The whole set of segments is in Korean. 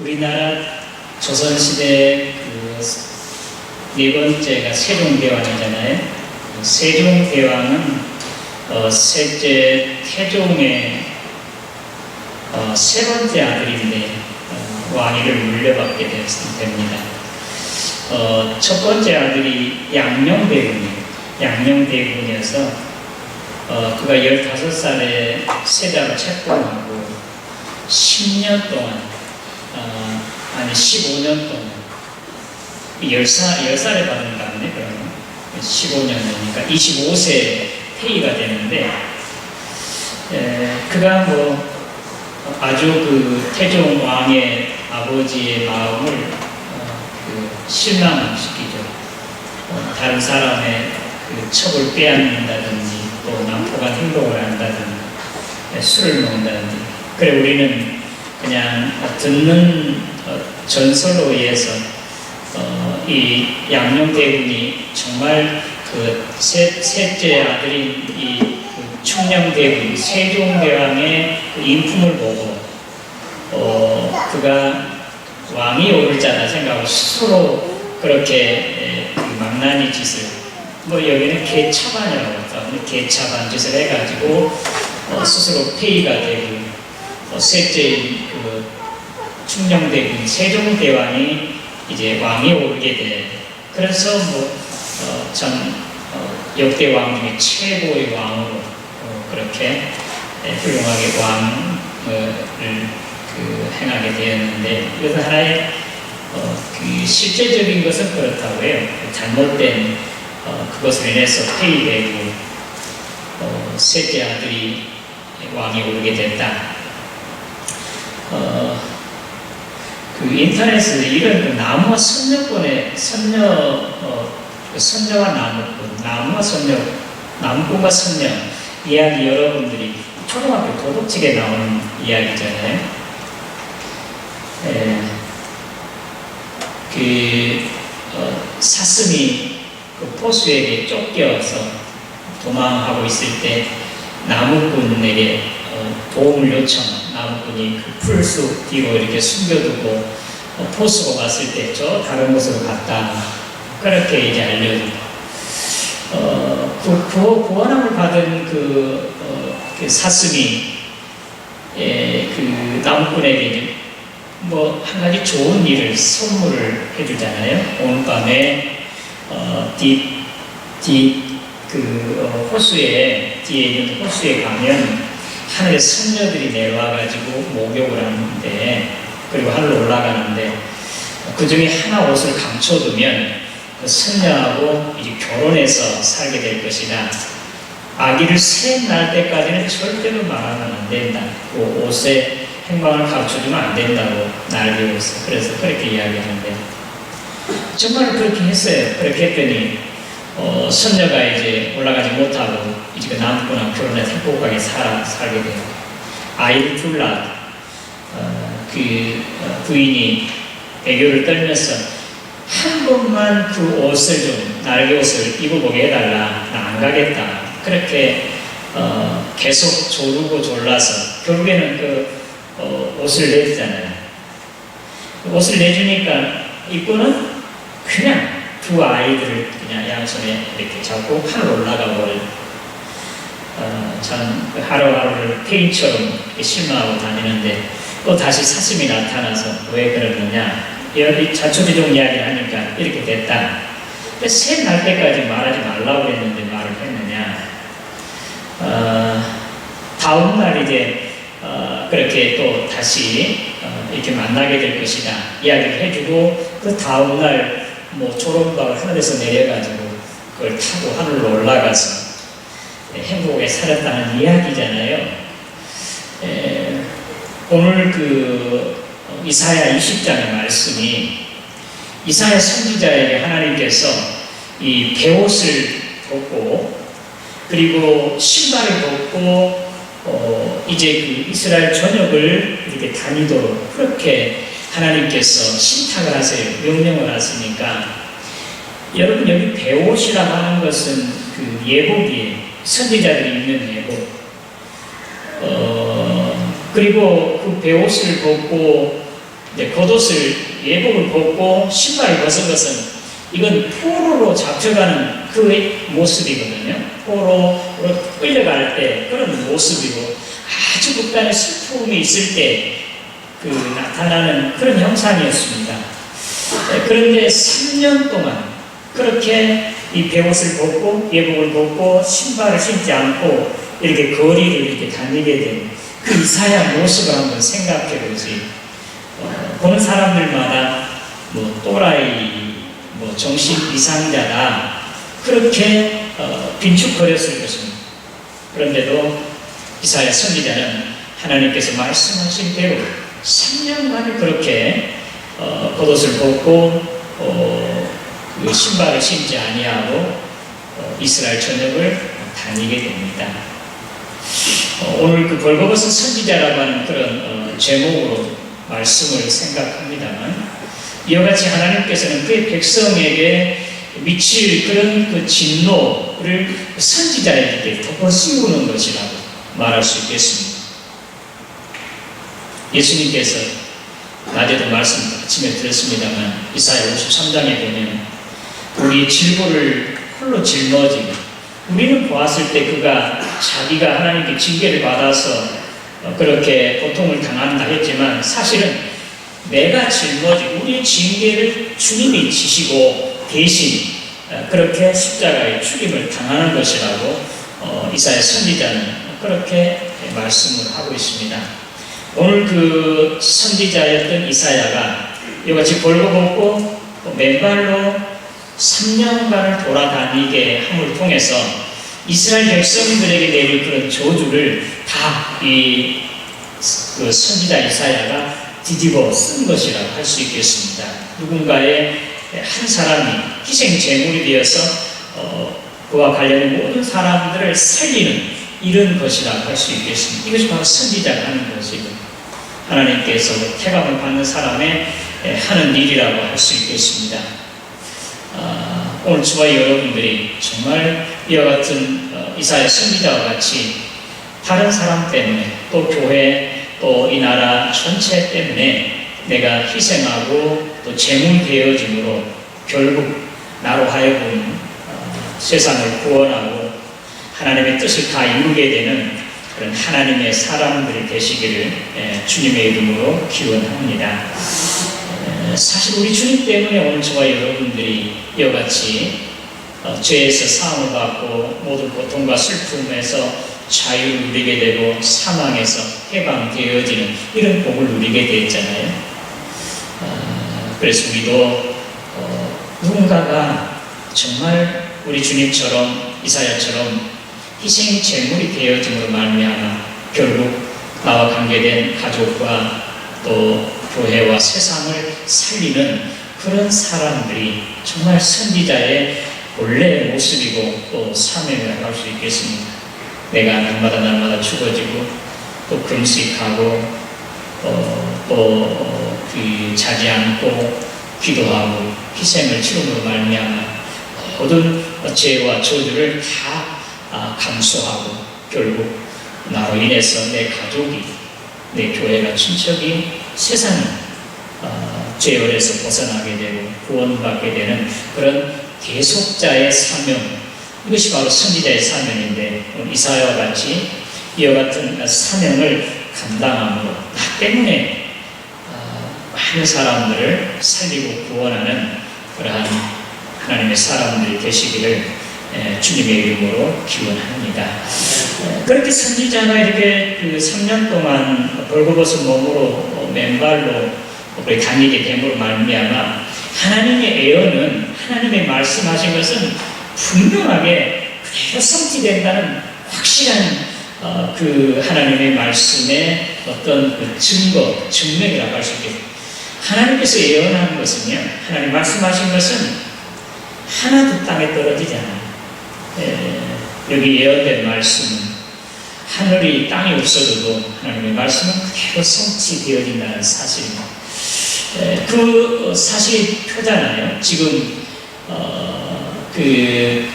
우리나라 조선시대 네 번째가 세종대왕이잖아요. 세종대왕은 셋째 태종의 세 번째 아들인데 왕위를 물려받게 됩니다. 첫 번째 아들이 양녕대군이에요. 양녕대군이어서 그가 15살에 세자로 책봉하고 10년 동안 15년 동안 10살에 받은 다음에 그러면 15년이니까 25세 퇴위가 되는데 그가 아주 태종 왕의 아버지의 마음을 실망시키죠. 다른 사람의 첩을 빼앗는다든지 또 난폭한 행동을 한다든지 술을 먹는다든지. 그래 우리는 그냥 듣는 전설로 의해서 이 양녕대군이 정말 셋째 아들인 이 충녕대군 세종대왕의 인품을 보고 그가 왕이 오를 자다 생각하고 스스로 그렇게 망나니 짓을 여기는 개차반이라고 하죠. 개차반 짓을 해가지고 스스로 폐위가 되고 셋째인 충녕대군 세종대왕이 이제 왕이 오르게 돼. 그래서 참 역대 왕 중에 최고의 왕으로 그렇게 훌륭하게 왕을 행하게 되었는데 이것은 하나의 실제적인 것은 그렇다고 해요. 잘못된 그것으로 인해서 폐위되고 셋째 아들이 왕이 오르게 됐다. 인터넷에서 이런 나무와 선녀권의 선녀와 나무꾼, 나무와 선녀, 나무꾼과 선녀 이야기 여러분들이 초등학교 도덕책에 나오는 이야기잖아요. 사슴이 포수에게 쫓겨서 도망하고 있을 때 나무꾼에게 도움을 요청한 나무꾼이 풀숲 뒤로 이렇게 숨겨두고 포수가 왔을 때 저 다른 곳으로 갔다. 그렇게 이제 알려주고 구원함을 받은 사슴이 나무꾼에게 이제 한 가지 좋은 일을 선물을 해주잖아요. 오늘 밤에 호수에 뒤에 있는 호수에 가면 하늘에 선녀들이 내려와가지고 목욕을 하는데 그리고 하늘로 올라가는데 그 중에 하나 옷을 감춰두면 그 선녀하고 이제 결혼해서 살게 될 것이다. 아기를 셋 낳을 때까지는 절대로 말하면 안 된다. 그 옷에 행방을 감춰주면 안 된다고 날리고 있어. 그래서 그렇게 이야기하는데 정말 그렇게 했어요. 그렇게 했더니 선녀가 이제 올라가지 못하고 이제 나무꾼하고 결혼해서 행복하게 살게 돼요. 아이를 둘 낳아. 부인이 애교를 떨면서 한 번만 그 옷을 좀 날개 옷을 입어보게 해달라. 나 안 가겠다. 그렇게 계속 조르고 졸라서 결국에는 옷을 내주잖아요. 옷을 내주니까 입고는 그냥 두 아이들을 그냥 양손에 이렇게 잡고 하늘 올라가 버려요. 참 하루하루를 페인처럼 실망하고 다니는데 또 다시 사슴이 나타나서 왜 그러느냐. 여기 자초지종 이야기를 하니까 이렇게 됐다. 셋 날 때까지 말하지 말라고 했는데 말을 했느냐. 다음날 이제 그렇게 또 다시 이렇게 만나게 될 것이다 이야기를 해주고 그 다음날 초롬박을 하늘에서 내려가지고 그걸 타고 하늘로 올라가서 행복하게 살았다는 이야기잖아요. 오늘 이사야 20장의 말씀이 이사야 선지자에게 하나님께서 이 베옷을 벗고 그리고 신발을 벗고 이제 이스라엘 전역을 이렇게 다니도록 그렇게 하나님께서 신탁을 하세요. 명령을 하시니까 여러분 여기 베옷이라고 하는 것은 예복이에요. 선지자들이 입는 예복. 그리고 그 베옷을 벗고 겉옷을 예복을 벗고 신발을 벗은 것은 이건 포로로 잡혀가는 그 모습이거든요. 포로로 끌려갈 때 그런 모습이고 아주 극단의 슬픔이 있을 때 나타나는 그런 형상이었습니다. 그런데 3년 동안 그렇게 이 베옷을 벗고 예복을 벗고 신발을 신지 않고 이렇게 거리를 이렇게 다니게 된 그 이사야 모습을 한번 생각해 보지. 보는 사람들마다 또라이, 정신 이상자다 그렇게 빈축거렸을 것입니다. 그런데도 이사야 선지자는 하나님께서 말씀하신 대로 3년간을 그렇게 겉옷을 벗고 그 신발을 신지 아니하고 이스라엘 전역을 다니게 됩니다. 오늘 그 벌거벗은 선지자라고 하는 그런 제목으로 말씀을 생각합니다만, 이와 같이 하나님께서는 그의 백성에게 미칠 그런 그 진노를 선지자에게 덮어 씌우는 것이라고 말할 수 있겠습니다. 예수님께서 낮에도 말씀 아침에 드렸습니다만 이사야 53장에 보면 우리의 질보를 홀로 짊어지고, 우리는 보았을 때 그가 자기가 하나님께 징계를 받아서 그렇게 고통을 당한다 했지만 사실은 내가 짊어지고 우리의 징계를 주님이 지시고 대신 그렇게 십자가의 죽임을 당하는 것이라고 이사야 선지자는 그렇게 말씀을 하고 있습니다. 오늘 그 선지자였던 이사야가 이같이 벌거벗고 맨발로 3년간을 돌아다니게 함을 통해서 이스라엘 백성들에게 내릴 그런 저주를 다 그 선지자 이사야가 뒤집어 쓴 것이라고 할 수 있겠습니다. 누군가의 한 사람이 희생 제물이 되어서 그와 관련된 모든 사람들을 살리는 이런 것이라고 할 수 있겠습니다. 이것이 바로 선지자가 하는 것이고 하나님께서 태감을 받는 사람의 하는 일이라고 할 수 있겠습니다. 오늘 저와 여러분들이 정말 이와 같은 이사야 선지자와 같이 다른 사람 때문에 또 교회 또 이 나라 전체 때문에 내가 희생하고 또 제물 되어짐으로 결국 나로 하여금 세상을 구원하고 하나님의 뜻을 다 이루게 되는 그런 하나님의 사람들이 되시기를 주님의 이름으로 기원합니다. 사실 우리 주님 때문에 오늘 저와 여러분들이 이와 같이 죄에서 사함을 받고 모든 고통과 슬픔에서 자유를 누리게 되고 사망에서 해방되어지는 이런 복을 누리게 되었잖아요. 그래서 우리도 누군가가 정말 우리 주님처럼 이사야처럼 희생 제물이 되어짐으로 말미암아 결국 나와 관계된 가족과 또 교회와 세상을 살리는 그런 사람들이 정말 선지자의 본래의 모습이고 또 사명이라고 할 수 있겠습니다. 내가 날마다 죽어지고 또 금식하고 또 자지 않고 기도하고 희생을 치름으로 말미암아 모든 죄와 저주를 다 감수하고 결국 나로 인해서 내 가족이, 내 교회가, 친척이, 세상이 죄열에서 벗어나게 되고 구원받게 되는 그런 대속자의 사명, 이것이 바로 선지자의 사명인데 이사야와 같이 이와 같은 사명을 감당함으로 나 때문에 많은 사람들을 살리고 구원하는 그러한 하나님의 사람들이 되시기를 주님의 이름으로 기원합니다. 그렇게 선지자가 이렇게 3년 동안 벌거벗은 몸으로 맨발로 다니게 됨으로 말미암아 하나님의 예언은, 하나님의 말씀하신 것은 분명하게 그대로 성취된다는 확실한 그 하나님의 말씀의 어떤 그 증거, 증명이라고 할 수 있겠습니다. 하나님께서 예언한 것은요, 하나님 말씀하신 것은 하나도 땅에 떨어지지 않아요. 여기 예언된 말씀은 하늘이 땅이 없어져도 하나님의 말씀은 그대로 성취되어진다는 사실입니다. 그 사실이 표잖아요. 지금 그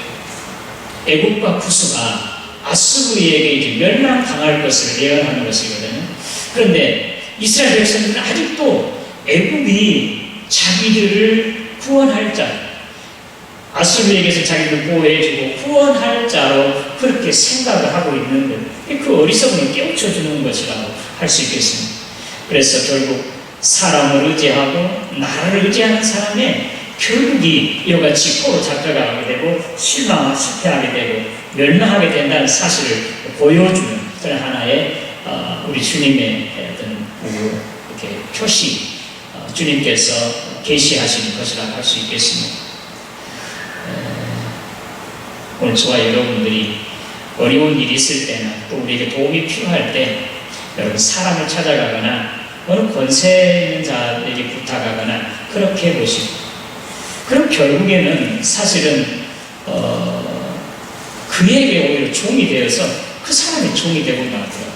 애국과 구스가 아수르에게 이제 멸망당할 것을 예언하는 것이거든요. 그런데 이스라엘 백성들은 아직도 애굽이 자기들을 구원할 자, 아수르에게서 자기를 보호해주고 구원할 자로 그렇게 생각을 하고 있는 것, 그 어리석음을 깨우쳐주는 것이라고 할 수 있겠습니다. 그래서 결국 사람을 의지하고 나를 의지하는 사람의 결국이 이와 같이 포로 잡혀가게 되고 실패하게 되고 멸망하게 된다는 사실을 보여주는 그런 하나의 우리 주님의 어떤 이렇게 표시, 주님께서 계시하신 것이라고 할 수 있겠습니다. 오늘 저와 여러분들이 어려운 일이 있을 때나 또 우리에게 도움이 필요할 때 여러분 사람을 찾아가거나 어느 권세 있는 자에게 부탁하거나 그렇게 해보시고, 그럼 결국에는 사실은 그에게 오히려 종이 되어서 그 사람의 종이 되고 나더라고요.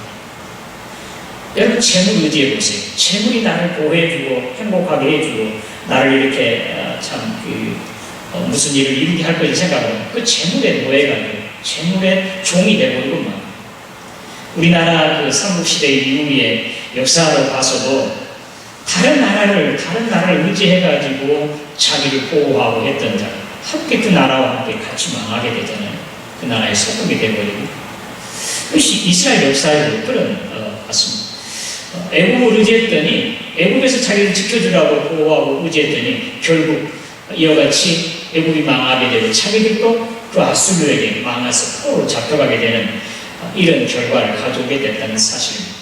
여러분 재물 의지해 보세요. 재물이 나를 보호해주고 행복하게 해주고 나를 이렇게 무슨 일을 이루게 할 거지 생각하면 그 재물의 노예가 돼요. 재물의 종이 되버리고 막. 우리나라 그 삼국시대 이후의 역사로 봐서도 다른 나라를 의지해가지고 자기를 보호하고 했던 자, 함께 그 나라와 함께 같이 망하게 되잖아요. 그 나라의 소금이 되버리고. 그것이 이스라엘 역사에도 그런 같습니다. 애굽을 의지했더니, 애굽에서 자기를 지켜주라고 보호하고 의지했더니 결국 이와 같이 애굽이 망하게 되고 자기들도 그 아수르에게 망해서 포로 잡혀가게 되는 이런 결과를 가져오게 됐다는 사실입니다.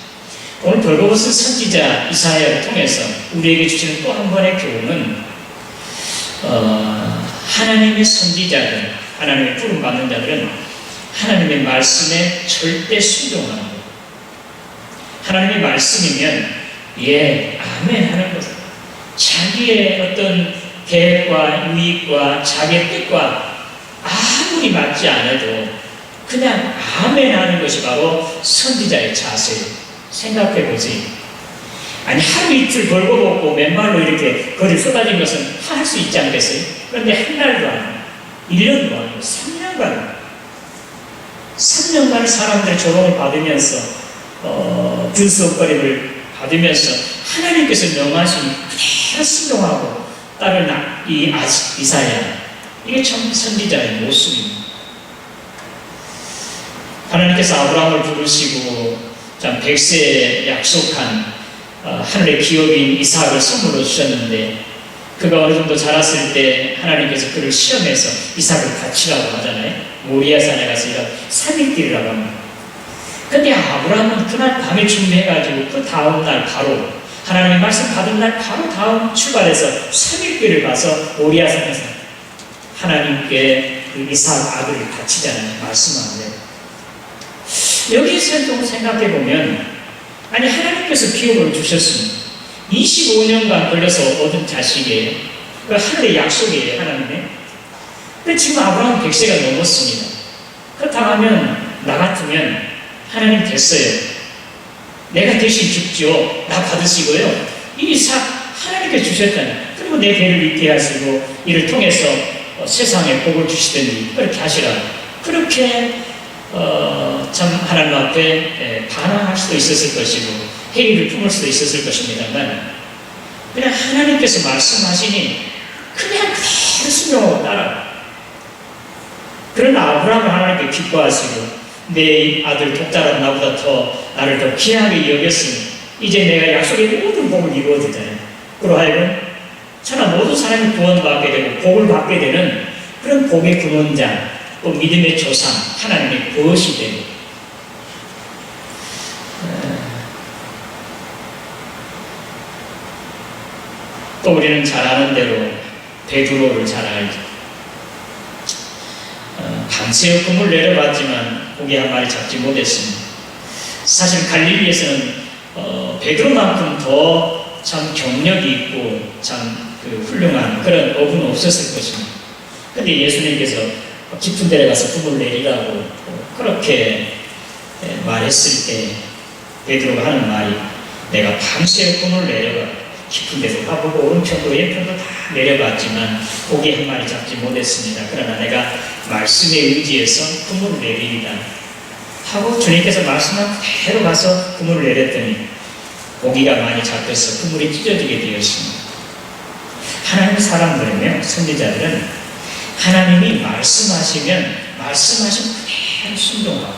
오늘 벌거벗은 선지자 이사야를 통해서 우리에게 주시는 또 한 번의 교훈은 하나님의 선지자들, 하나님의 부름 받는 자들은 하나님의 말씀에 절대 순종하는 것. 하나님의 말씀이면 예, 아멘 하는 것. 자기의 어떤 계획과 유익과 자기의 뜻과 아무리 맞지 않아도 그냥 아멘 하는 것이 바로 선지자의 자세예요. 생각해 보세요. 아니 하루 이틀 벌거벗고 맨발로 이렇게 거리 쏟아진 것은 할 수 있지 않겠어요? 그런데 한 달도 아니고 1년도 아니고 3년간 사람들의 조롱을 받으면서 들썩거림을 받으면서 하나님께서 명하신 그대로 순종하고 따른 이 이사야, 이게 참 선지자의 모습입니다. 하나님께서 아브라함을 부르시고 참 백세에 약속한 하늘의 기업인 이삭을 선물로 주셨는데, 그가 어느 정도 자랐을 때 하나님께서 그를 시험해서 이삭을 바치라고 하잖아요. 모리아 산에 가서 이런 3일길이라고 합니다. 근데 아브라함은 그날 밤에 준비해가지고 그 다음날 바로 하나님의 말씀 받은 날 바로 다음 출발해서 3일길을 가서 모리아 산에서 하나님께 그 이삭 아들을 바치자는 말씀하는데, 여기에서 좀 생각해보면, 아니 하나님께서 기업을 주셨습니다. 25년간 걸려서 얻은 자식이에요. 그 하늘의 약속이에요, 하나님의. 근데 지금 아브라함 100세가 넘었습니다. 그렇다면 나 같으면 하나님 됐어요. 내가 대신 죽죠. 나 받으시고요. 이 이삭 하나님께 주셨잖아요. 그리고 내 대를 잇게 하시고 이를 통해서 세상에 복을 주시더니 그렇게 하시라. 그렇게 참 하나님 앞에 반항할 수도 있었을 것이고 회의를 품을 수도 있었을 것입니다만, 그냥 하나님께서 말씀하시니 그냥 그대로 순종하고 따라. 그런 아브라함을 하나님께 기뻐하시고 내 아들 독자라는 나보다 더 나를 더 귀하게 여겼으니 이제 내가 약속의 모든 복을 이루어 주잖아요. 그로 하여금 천하 모든 사람이 구원받게 되고 복을 받게 되는 그런 복의 근원자, 또 믿음의 조상 하나님의 벗이 되고, 또 우리는 잘 아는 대로 베드로를 잘 알죠. 밤새 금을 내려봤지만 고기 한 마리 잡지 못했습니다. 사실 갈릴리에서는 베드로만큼 더 참 경력이 있고 참 훌륭한 그런 어부는 없었을 것입니다. 그런데 예수님께서 깊은 데에 가서 금을 내리라고 그렇게 말했을 때 베드로가 하는 말이, 내가 밤새 금을 내려가 깊은 데서 가보고 오른편도 왼편도 다 내려봤지만 고기 한 마리 잡지 못했습니다. 그러나 내가 말씀에 의지해서 그물을 내리리다 하고 주님께서 말씀한 그대로 가서 그물을 내렸더니 고기가 많이 잡혀서 그물이 찢어지게 되었습니다. 하나님의 사람들은요, 선지자들은 하나님이 말씀하시면 말씀하신 그대로 순종하고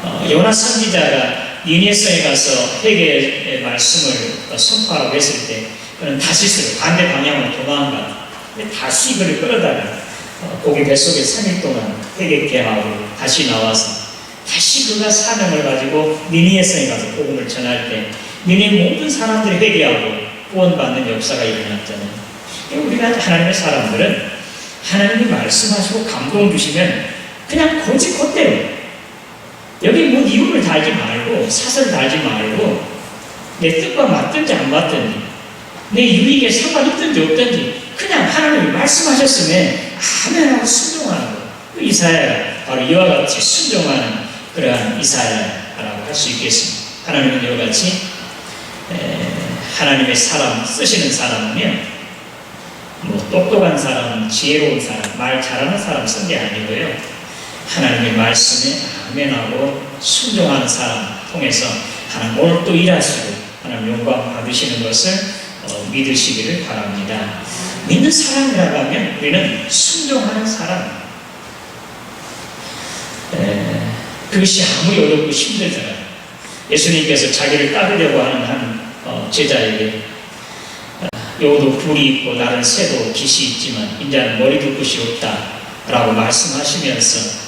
가요. 요나 선지자가 니느웨성에 가서 회개의 말씀을 선포하고 했을 때 그는 다시스로 반대 방향으로 도망가. 다시 그를 끌어다가 고기 뱃속에 3일 동안 회개케 하고 다시 나와서 다시 그가 사명을 가지고 니느웨성에 가서 복음을 전할 때 니느웨 모든 사람들이 회개하고 구원받는 역사가 일어났잖아요. 우리가 하나님의 사람들은 하나님이 말씀하시고 감동 주시면 그냥 고지 곧대로 여기 뭐 이유를 달지 말고 사설을 달지 말고 내 뜻과 맞든지 안 맞든지 내 유익에 상관있든지 없든지 그냥 하나님이 말씀하셨으면 아멘하고 순종하는 거. 그 이사야가 바로 이와 같이 순종하는 그러한 이사야라고 할 수 있겠습니다. 하나님은 이와 같이 하나님의 사람 쓰시는 사람은요, 뭐 똑똑한 사람, 지혜로운 사람, 말 잘하는 사람 쓴 게 아니고요, 하나님의 말씀에 아멘하고 순종하는 사람 통해서 하나님 오늘 또 일하시고 하나님 영광 받으시는 것을 믿으시기를 바랍니다. 믿는 사람이라고 하면 우리는 순종하는 사람. 그것이 아무리 어렵고 힘들잖아요. 예수님께서 자기를 따르려고 하는 한 제자에게 여도 뿔이 있고 나는 새도 깃이 있지만 인자는 머리도 끝이 없다 라고 말씀하시면서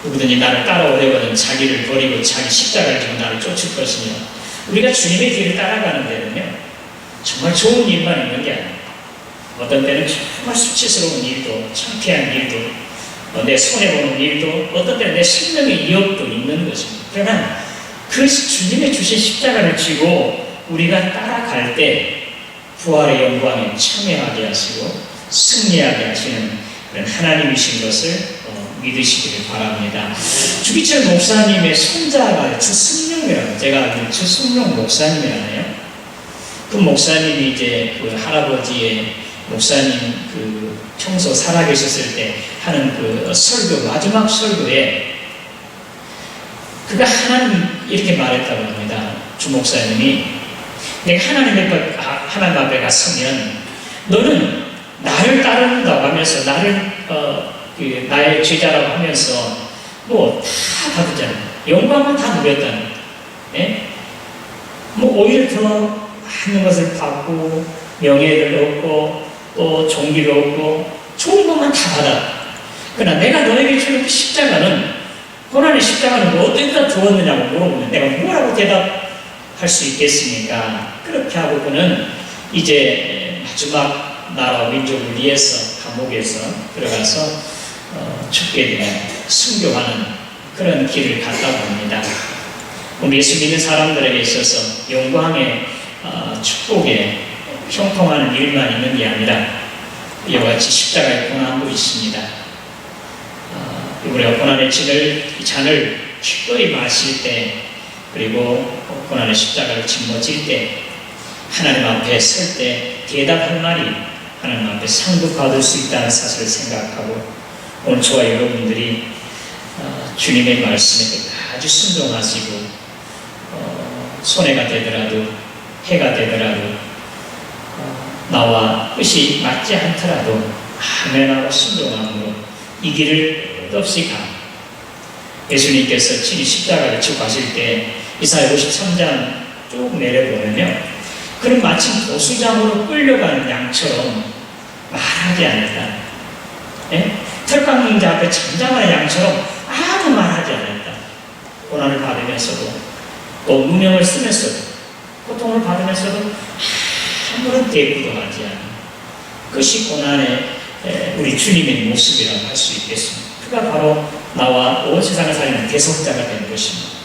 누구든지 나를 따라오려거든 자기를 버리고 자기 십자가를 지고 나를 쫓을 것이며, 우리가 주님의 길을 따라가는 데는요 정말 좋은 일만 있는 게 아니에요. 어떤 때는 정말 수치스러운 일도, 창피한 일도, 내 손해보는 일도, 어떤 때는 내 생명의 위협도 있는 것입니다. 그러나 그 주님의 주신 십자가를 쥐고 우리가 따라갈 때 부활의 영광에 참여하게 하시고 승리하게 하시는 그런 하나님이신 것을 믿으시기를 바랍니다. 주기철 목사님의 손자가 주승룡이라고, 제가 알기로 주승룡 목사님이라네요. 그 목사님이 이제 그 할아버지의 목사님 그 평소 살아계셨을 때 하는 그 설교, 마지막 설교에 그가 하나님 이렇게 말했다고 합니다. 주 목사님이 내가 하나님 앞에 갔으면 너는 나를 따른다고 하면서 나의 제자라고 하면서 뭐 다 받았잖아. 영광은 다 누렸다는. 예? 뭐 오히려 더 많은 것을 받고 명예를 얻고 또 종기를 얻고 좋은 것만 다 받아. 그러나 내가 너에게 주는 그 십자가는, 고난의 십자가는 뭐 어디다 두었느냐고 물어보면 내가 뭐라고 대답할 수 있겠습니까? 그렇게 하고 그는 이제 마지막 나라와 민족을 위해서 감옥에서 들어가서 죽게 되는, 순교하는 그런 길을 갔다고 합니다. 우리 예수 믿는 사람들에게 있어서 영광의 축복에 형통하는 일만 있는 게 아니라 이와 같이 십자가의 고난도 있습니다. 우리가 고난의 잔을 기꺼이 마실 때, 그리고 고난의 십자가를 짊어질 때, 하나님 앞에 설 때 대답할 말이 하나님 앞에 상도 받을 수 있다는 사실을 생각하고, 오늘 저와 여러분들이 주님의 말씀에 아주 순종하시고 손해가 되더라도 해가 되더라도 나와 뜻이 맞지 않더라도 아멘하고 순종함으로 이 길을 끝없이 가. 예수님께서 친히 십자가를 지고 가실 때 이사야 53장 쭉 내려보면요, 그는 마치 보수장으로 끌려가는 양처럼 말하지 않았다. 예? 털강자 앞에 잠잠한 양처럼 아무 말하지 않았다. 고난을 받으면서도 또 무명을 쓰면서도 고통을 받으면서도 아무런 대꾸도 하지 않는 그것이 고난의 우리 주님의 모습이라고 할 수 있겠습니다. 그가 바로 나와 온 세상을 살리는 대속자가 된 것입니다.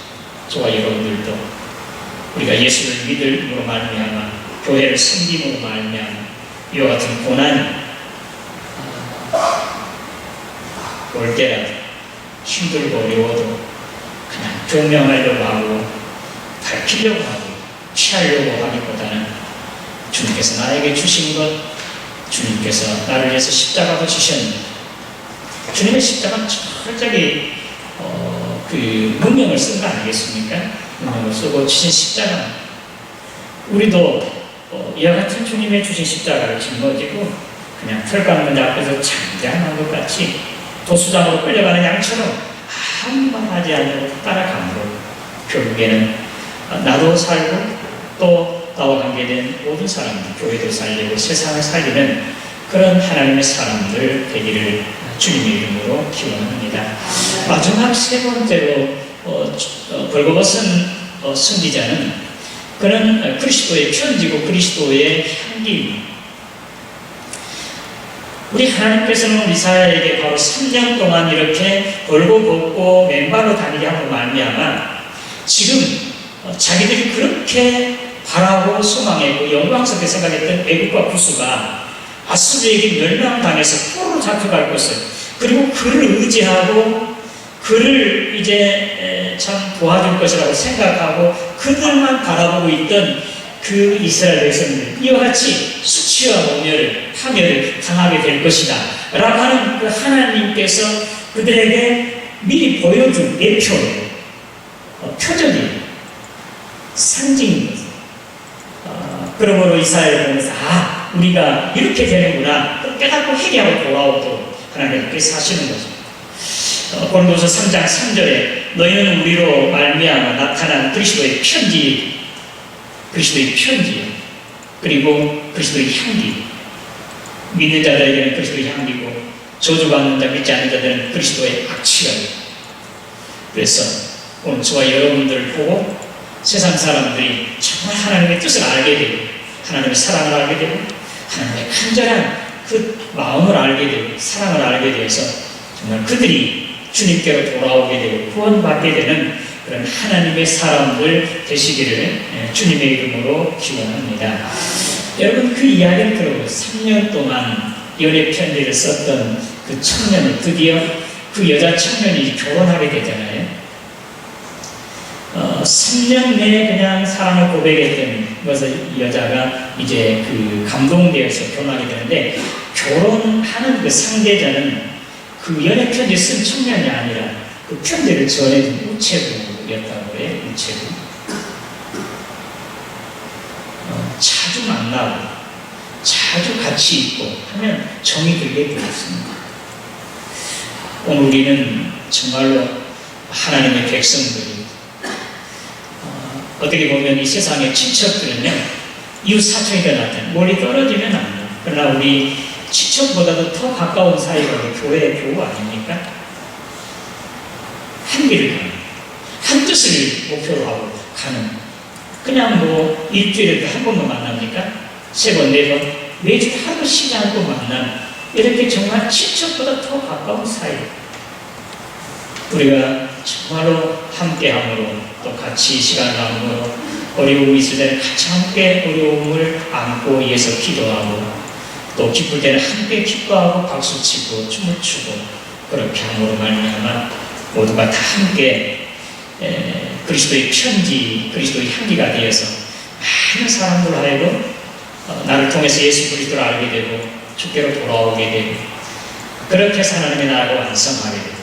저와 여러분들도 우리가 예수를 믿음으로 말미암아 교회를 섬김으로 말미암아 이와 같은 고난이 올 때라도 힘들고 어려워도 그냥 증명하려고 하고 밝히려고 하고 취하려고 하기보다는 주님께서 나에게 주신 것, 주님께서 나를 위해서 십자가도 지셨는데, 주님의 십자가는 철저하게 그 문명을 쓴 거 아니겠습니까? 능력을 쓰고 주신 십자가, 우리도 이와 같은 주님의 주신 십자가를 짊어지고 그냥 털깎는 자 앞에서 잠잠한 것 같이 도수장으로 끌려가는 양처럼 아무 말 하지 않고 따라가므로 결국에는 나도 살고 또 나와 관계된 모든 사람들, 교회도 살리고 세상을 살리는 그런 하나님의 사람들 되기를 주님의 이름으로 기원합니다. 마지막 세 번째로 벌거벗은 선지자는 그는 그리스도의 편지고 그리스도의 향기입니다. 우리 하나님께서는 이사야에게 바로 3년 동안 이렇게 벌거벗고 맨발로 다니게 함으로 말미암아 지금 자기들이 그렇게 바라고 소망했고 영광스럽게 생각했던 애국과 구수가 아수르에게 멸망당해서 포로로 잡혀갈 것을, 그리고 그를 의지하고 그를 이제 참 도와줄 것이라고 생각하고 그들만 바라보고 있던 그 이스라엘 백성들, 이와 같이 수치와 모멸을, 파멸을 당하게 될 것이다 라고 하는 그 하나님께서 그들에게 미리 보여준 예표예요. 표적이에요. 상징인 거죠. 그러므로 이사야를 보면서 우리가 이렇게 되는구나 깨닫고 회개하고 돌아오도록 하나님께서 하시는 거죠. 고린도서 3장 3절에 너희는 우리로 말미암아 나타난 그리스도의 편지, 그리고 그리스도의 향기, 믿는 자들에게는 그리스도의 향기고 저주받는 자, 믿지 않는 자들은 그리스도의 악취가 됩니다. 그래서 오늘 저와 여러분들을 보고 세상 사람들이 정말 하나님의 뜻을 알게 되고 하나님의 사랑을 알게 되고 하나님의 간절한 그 마음을 알게 되고 사랑을 알게 되어서 정말 그들이 주님께로 돌아오게 되고 구원받게 되는 그런 하나님의 사람들 되시기를 주님의 이름으로 기원합니다. 여러분, 그 이야기를 들어보고 3년 동안 연애 편지를 썼던 그 청년이 드디어 그 여자 청년이 결혼하게 되잖아요. 3년 내에 그냥 사랑을 고백했던 것을 이 여자가 이제 그 감동되어서 결혼하게 되는데, 결혼하는 그 상대자는 그 연애 편지 쓴 청년이 아니라 그 편지를 전해준 우체부였다고 해요. 우체부. 자주 만나고 자주 같이 있고 하면 정이 들게 되었습니다. 오늘 우리는 정말로 하나님의 백성들이 어떻게 보면 이 세상의 친척들은요, 이웃 사촌이 더 낫다. 멀리 떨어지면 안 돼. 그러나 우리 친척보다도 더 가까운 사이가 우리 교회의 교우 아닙니까? 한 길을 가는, 한 뜻을 목표로 하고 가는, 그냥 뭐 일주일에 한 번만 만납니까? 3번, 4번, 매주 하루 쉬지 않고 만나는, 이렇게 정말 친척보다 더 가까운 사이. 우리가 정말로 함께함으로 또 같이 시간을 나누므로 어려움이 있을 때는 같이 함께 어려움을 안고 위해서 기도하고 또 기쁠 때는 함께 기뻐하고 박수치고 춤을 추고 그렇게 함으로 말미암아 모두가 다 함께 그리스도의 편지, 그리스도의 향기가 되어서 많은 사람들 하여금 나를 통해서 예수 그리스도를 알게 되고 주께로 돌아오게 되고 그렇게 해서 하나님의 나라가 완성하게 되고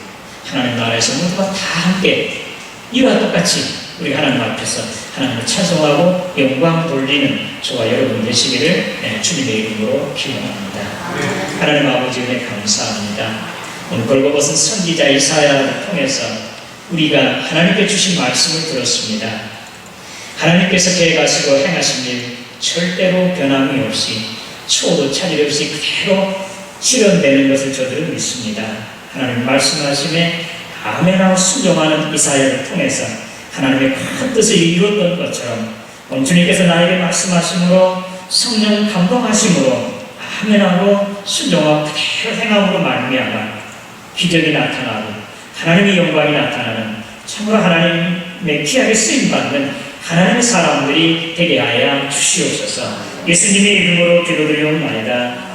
하나님 나라에서 모두가 다 함께 이와 똑같이 우리 하나님 앞에서 하나님을 찬송하고 영광 돌리는 저와 여러분 되시기를 주님의 이름으로 기원합니다. 하나님 아버지 은혜 감사합니다. 오늘 벌거벗은 선지자 이사야를 통해서 우리가 하나님께 주신 말씀을 들었습니다. 하나님께서 계획하시고 행하신 일 절대로 변함이 없이 초도 차질 없이 그대로 실현되는 것을 저들은 믿습니다. 하나님 말씀하심에 아멘하고 순종하는 이사야를 통해서 하나님의 큰 뜻을 이루었던 것처럼 오늘 주님께서 나에게 말씀하심으로 성령 감동하심으로 아멘하고 순종하고 그대로 행함으로 말미암아 기적이 나타나고 하나님의 영광이 나타나는 참으로 하나님의 귀하게 쓰임받는 하나님의 사람들이 되게 하여 주시옵소서. 예수님의 이름으로 기도드리옵나이다.